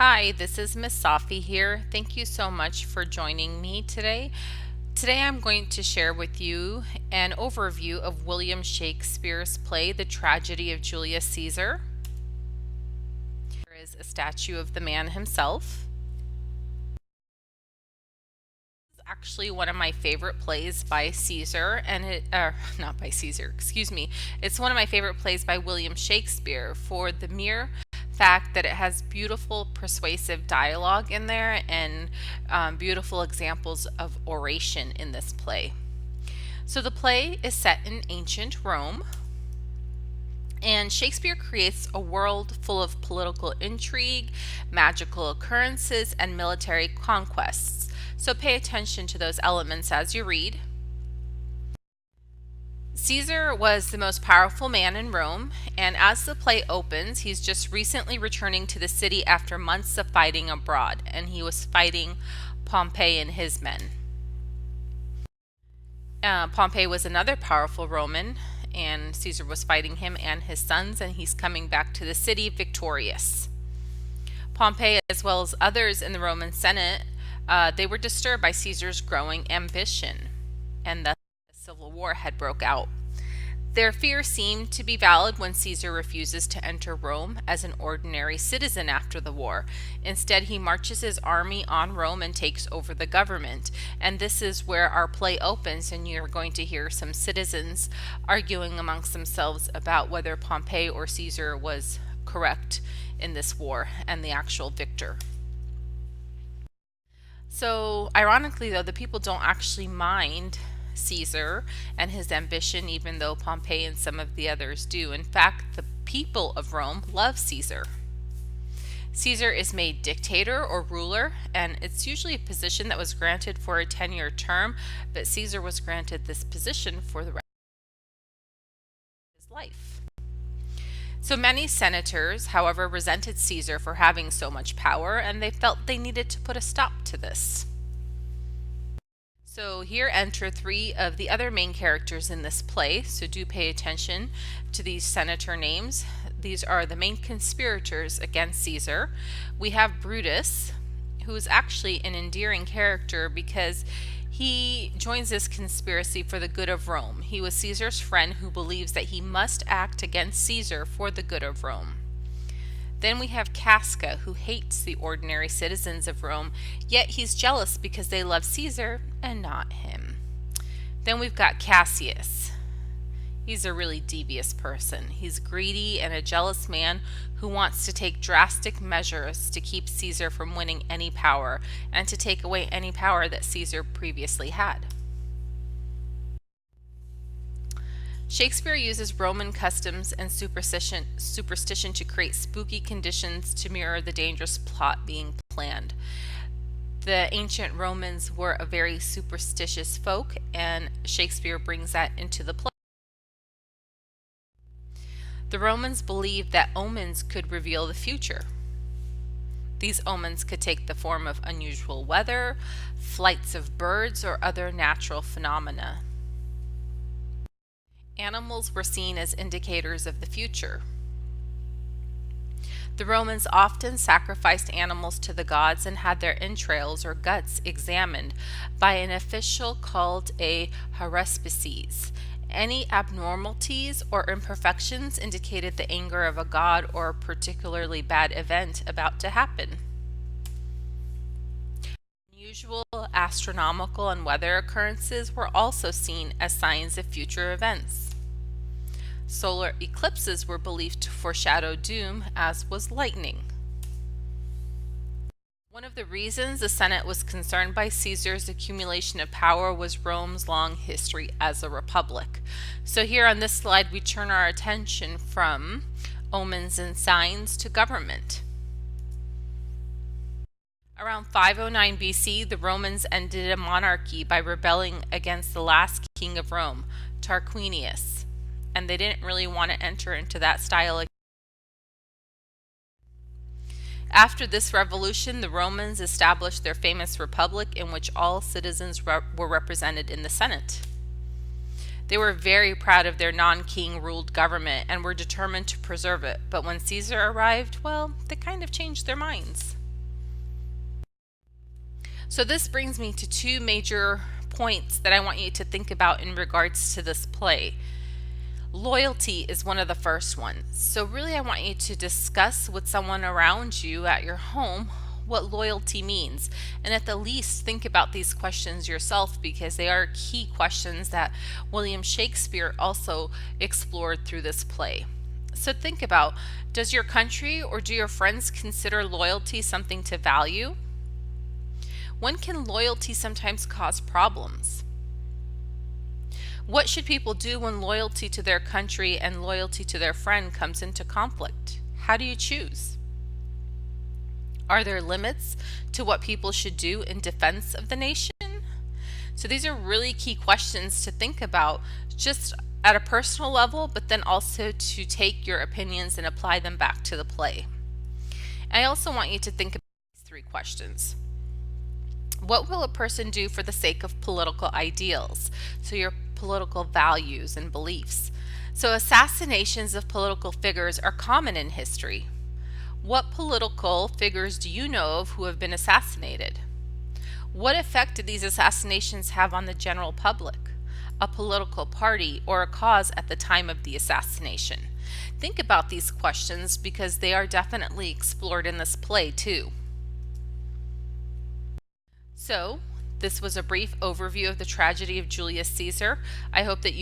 Hi, this is Miss Safi here. Thank you so much for joining me today. Today I'm going to share with you an overview of William Shakespeare's play, The Tragedy of Julius Caesar. There is a statue of the man himself. This is actually one of my favorite plays by Caesar, and not by Caesar, excuse me. It's one of my favorite plays by William Shakespeare for the mere fact that it has beautiful, persuasive dialogue in there and beautiful examples of oration in this play. So the play is set in ancient Rome, and Shakespeare creates a world full of political intrigue, magical occurrences, and military conquests. So pay attention to those elements as you read. Caesar was the most powerful man in Rome, and as the play opens, he's just recently returning to the city after months of fighting abroad, and he was fighting Pompey and his men. Pompey was another powerful Roman, and Caesar was fighting him and his sons, and he's coming back to the city victorious. Pompey, as well as others in the Roman Senate, they were disturbed by Caesar's growing ambition, and thus a civil war had broke out. Their fear seemed to be valid when Caesar refuses to enter Rome as an ordinary citizen after the war. Instead, he marches his army on Rome and takes over the government. And this is where our play opens, and you're going to hear some citizens arguing amongst themselves about whether Pompey or Caesar was correct in this war and the actual victor. So, ironically though, the people don't actually mind Caesar and his ambition, even though Pompey and some of the others do. In fact, the people of Rome love Caesar. Caesar is made dictator or ruler, and it's usually a position that was granted for a 10-year term, but Caesar was granted this position for the rest of his life. So many senators, however, resented Caesar for having so much power, and they felt they needed to put a stop to this. So here enter three of the other main characters in this play, so do pay attention to these senator names. These are the main conspirators against Caesar. We have Brutus, who is actually an endearing character because he joins this conspiracy for the good of Rome. He was Caesar's friend who believes that he must act against Caesar for the good of Rome. Then we have Casca, who hates the ordinary citizens of Rome, yet he's jealous because they love Caesar and not him. Then we've got Cassius. He's a really devious person. He's greedy and a jealous man who wants to take drastic measures to keep Caesar from winning any power and to take away any power that Caesar previously had. Shakespeare uses Roman customs and superstition to create spooky conditions to mirror the dangerous plot being planned. The ancient Romans were a very superstitious folk, and Shakespeare brings that into the play. The Romans believed that omens could reveal the future. These omens could take the form of unusual weather, flights of birds, or other natural phenomena. Animals were seen as indicators of the future. The Romans often sacrificed animals to the gods and had their entrails or guts examined by an official called a haruspices. Any abnormalities or imperfections indicated the anger of a god or a particularly bad event about to happen. Unusual astronomical and weather occurrences were also seen as signs of future events. Solar eclipses were believed to foreshadow doom, as was lightning. One of the reasons the Senate was concerned by Caesar's accumulation of power was Rome's long history as a republic. So here on this slide we turn our attention from omens and signs to government. Around 509 BC, the Romans ended a monarchy by rebelling against the last king of Rome, Tarquinius, and they didn't really want to enter into that style again. After this revolution, the Romans established their famous republic in which all citizens were represented in the Senate. They were very proud of their non-king ruled government and were determined to preserve it, but when Caesar arrived, well, they kind of changed their minds. So this brings me to two major points that I want you to think about in regards to this play. Loyalty is one of the first ones. So really I want you to discuss with someone around you at your home what loyalty means. And at the least think about these questions yourself, because they are key questions that William Shakespeare also explored through this play. So think about, does your country or do your friends consider loyalty something to value? When can loyalty sometimes cause problems? What should people do when loyalty to their country and loyalty to their friend comes into conflict? How do you choose? Are there limits to what people should do in defense of the nation? So these are really key questions to think about, just at a personal level, but then also to take your opinions and apply them back to the play. I also want you to think about these three questions. What will a person do for the sake of political ideals? So your political values and beliefs. So assassinations of political figures are common in history. What political figures do you know of who have been assassinated? What effect did these assassinations have on the general public, a political party, or a cause at the time of the assassination? Think about these questions because they are definitely explored in this play too. So, this was a brief overview of the tragedy of Julius Caesar. I hope that you